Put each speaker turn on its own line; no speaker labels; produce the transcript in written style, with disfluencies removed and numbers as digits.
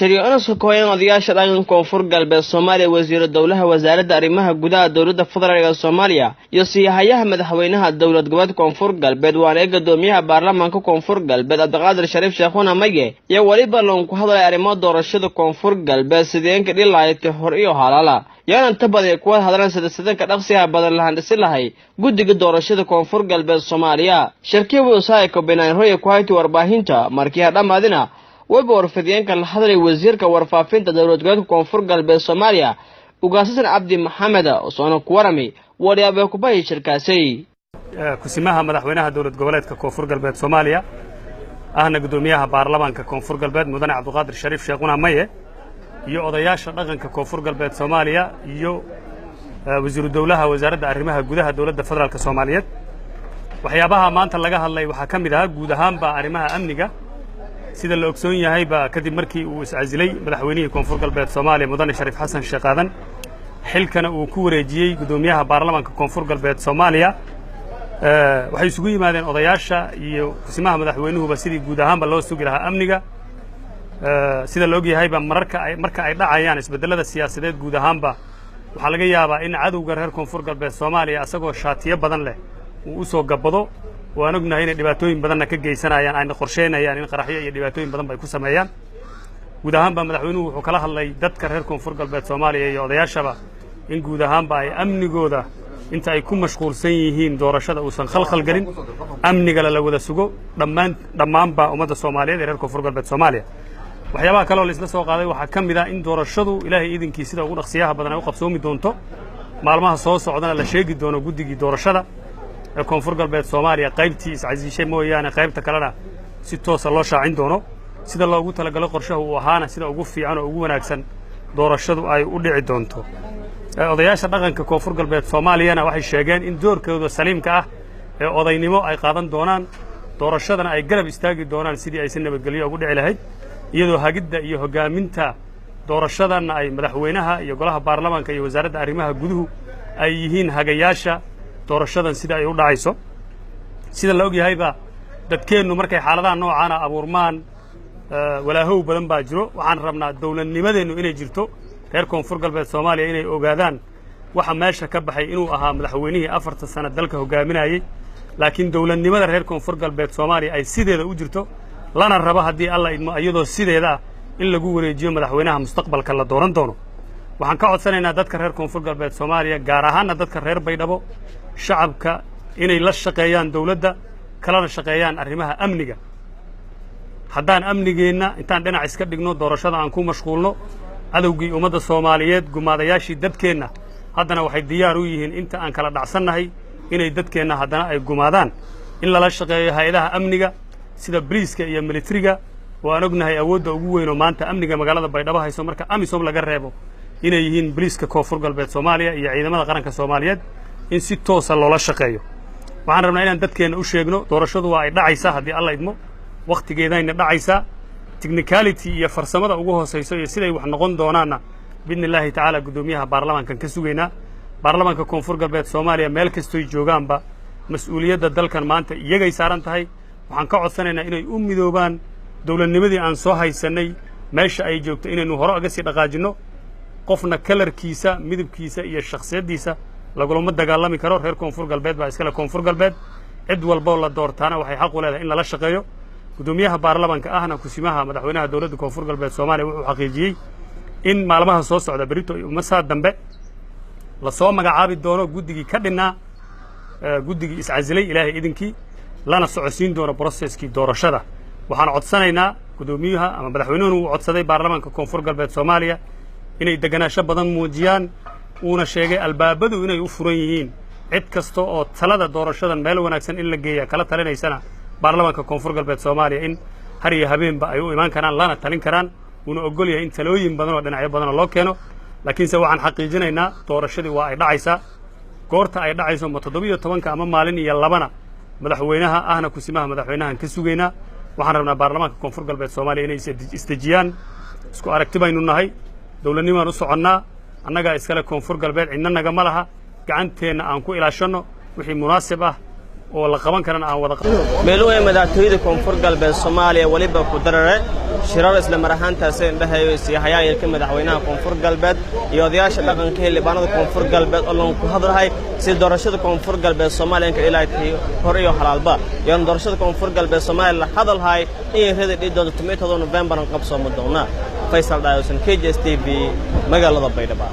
شريعنا سكوين odayaasha dhaqanka koonfur galbeed Soomaaliya wasiir dawlaha wasaaradda arrimaha gudaha dawladda federaalka Soomaaliya iyo siyahayaha madaxweynaha dawlad goboleedka koonfur galbeed waana gudoomiyaha baarlamaanka koonfur galbeed Abdiqaadir Shariif Sheekhouna Maye iyo waliba loon ku hadlay arrimo doorashada koonfur galbeed sideenka dhilaayay hor iyo halala yana inta badan ku hadlaan saddex dhaqsiga badan la handisi lahay guddiga doorashada koonfur galbeed Soomaaliya shirkii wasaay ka beenay hooyo ku haytay warbaahinta markii dhamaadina وبور فديان كان حضر وزير كورفافين تدولت جات كونفور قلب الصوماليا وقاسسن عبد محمد وصانو كورمي وريا بكوباي شركاسي
كسمها مدحوينها دولة جولات كونفور قلب الصوماليا أهنا قدوميها بارلمان كونفور قلب مدن عبد القادر الشريف شيخونا مية يو أضياش رغن كونفور قلب الصوماليا يو وزير الدولة وزارة الرماها جودها دولة الفدرال كصوماليات وحيابها ما أنت لقاها الله وحكم ده جودها بأرماها أمنية sida la ogsoon yahay ba kadib markii uu iscazilay madaxweynihii koonfur galbeed Soomaaliya mudane Shariif Xasan Sheekhadan xilkana uu ku wareejiyay gudoomiyaha baarlamaanka koonfur galbeed Soomaaliya waxay isugu yimaadeen odayaasha iyo kusimaha madaxweynuhuba sidii guud ahaanba loo sugi lahaa amniga sida la og yahay ba marka ay dhacayaan isbedelada siyaasadeed guud ahaanba waxa laga yaabaa in cadowga reer koonfur galbeed Soomaaliya asagoo shaatiyo badan leh uu soo gabado waan ognahay in dhibaatooyin badan ka geysanayaan ay qorsheynayaan in qaraxyo iyo dhibaatooyin badan bay ku sameeyaan guud ahaanba madaxweynuhu wuxuu kala hadlay dadka reer koonfur galbeed Soomaaliya iyo odayaashaba in guud ahaanba ay amnigooda inta ay ku mashquulsan yihiin doorashada uusan khalkhal galin amniga la wada sugo dhammaanba ummadda Soomaaliyeed ee reer koonfur galbeed Soomaaliya waxyaabaha kale oo la isla soo qaaday waxa kamid ah in doorashadu ilaahay idinkiisa sida ugu dhaqsiyaha badan ay u qabsoomi doonto maalmaha soo socdana la sheegi doono guddigii doorashada koonfur galbeed Soomaaliya qaybtii iscazishay mooyaane qaybta kalena si toos ah loo shaacin doono sida loogu talagalay qorshaha uu ahaana sida ugu fiican oo ugu wanaagsan doorashadu ay u dhici doonto odayaasha dhaqanka koonfur galbeed Soomaaliyana waxay sheegeen in doorkooda saliimka ah ee odaynimo ay qaadan doonaan doorashadana ay garab istaagi doonaan sidii ay si nabadgelyo ugu dhici lahayd iyadoo hagidda iyo hogaaminta doorashadana ay madaxweynaha iyo golaha baarlamaanka iyo wasaaradda arrimaha guduhu ay yihiin hagayaasha doorashadan sida ay u dhacayso sida la og yahay ba dadkeenu markay xaaladaha noocan ah abuurmaan walaahow badan baa jiro waxaan rabnaa dawladnimadeenu inay jirto reer koonfur galbeed Soomaaliya inay ogaadaan waxa meesha ka baxay inuu ahaa madaxweynihii 4 sano dalka hogaaminayay laakiin dawladnimada reer koonfur galbeed Soomaaliya ay sideeda u jirto lana rabo hadii Allah idmo iyadoo sideeda in lagu wareejiyo madaxweynaha mustaqbalka la dooran doono waxaan ka codsanaynaa dadka reer koonfur galbeed Soomaaliya gaar ahaan dadka reer Baydhabo shacabka inay la shaqeeyaan dawladda kala shaqeeyaan arrimaha amniga haddaan amnigeena intaan dhinac iska dhigno doorashada aan ku mashquulno cadowgii ummadda Soomaaliyeed gumaadayaashii dadkeena haddana waxay diyaar u yihiin inta aan kala dhacsanahay inay dadkeena haddana ay gumaadaan in lala shaqeeyo hay'adaha amniga sida booliiska iyo militariga waan ognahay awoodda ugu weyn oo maanta amniga magaalada Baydhabo hayso marka amisom laga reebo inay yihiin booliiska koonfur galbeed Soomaaliya iyo ciidamada qaranka Soomaaliyeed in si toos ah loola shaqeeyo waxaan rabnaa inaan dadkeena u sheegno doorashadu waa ay dhacaysaa hadii Allah idmo waqtigeedayna dhacaysaa technicality iyo farsamada ugu hooseyso iyo siday wax noqon doonaana bidnillaahi tacaala gudoomiyaha baarlamaanka ka sugeynaa baarlamaanka koonfur galbeed Soomaaliya meel kasto ay joogaanba mas'uuliyadda dalkan maanta iyagay saaran tahay waxaan ka codsanaynaa inay u midoobaan dawladnimadii aan soo haysanay meesha ay joogto inaynu hore uga sii dhaqaajino qofna kalarkiisa midabkiisa iyo shakhsiyadiisa lagulama dagaalami karo reer koonfur galbeed baa iskala koonfur galbeed cid walba la doortaana waxay xaq u leedahay in la shaqeeyo gudoomiyaha baarlamaanka ahna kusimaha madaxweynaha dawladda koonfur galbeed Soomaaliya wuxuu xaqiijiyay in maalmaha soo socda berito iyo masaa dambe la soo magacaabi doono guddigii ka dhinaa guddigii iscazilay ilaahay idinkii lana socodsiin doono processkii doorashada waxaan codsanaynaa gudoomiyaha ama madaxweynuhu uu codsaday baarlamaanka koonfur galbeed Soomaaliya inay deganaansho badan muujiyaan una sheegay albaabadu inay u furan yihiin cid kasto oo talada doorashadan meel wanaagsan in la geeyo kala talinaysana baarlamaanka koonfur galbeed Soomaaliya in har iyo habeenba ay u imaan karaan lana talin karaan una ogol yahay in talooyin badan oo dhinacyo badan loo keeno laakiin se waxaan xaqiijinaynaa doorashadii waa ay dhacaysaa goorta ay dhacayso ma 17 ama maalin iyo labana madaxweynaha ahna kusimaha madaxweynahan ka sugeynaa waxaan rabnaa baarlamaanka koonfur galbeed Soomaaliya inay isdejiyaan isku aragti baynu nahay dawladnimo u soconnaa annaga iskala koonfur galbeed cidna naga ma laha gacanteena aan ku ilaashano wixii munaasib ah oo la qaban karana aan wada
meeluhu ay madaxtooyada koonfur galbeed Soomaaliya waliba ku darare shirar isla mar ahaantaas ay dhahayo siyaahayaalka madaxweynaha koonfur galbeed iyo odayaasha dhaqanka ee libaanada koonfur galbeed oo lagu hadlahay si doorashada koonfur galbeed Soomaaliya ka ilaahay hor iyo halaalba iyo doorashada koonfur galbeed Soomaaliya la hadalhay in reeda dhidooda 8 November qabsoomo doona Faisal Daawusan KJS TV magaalada Baydhabo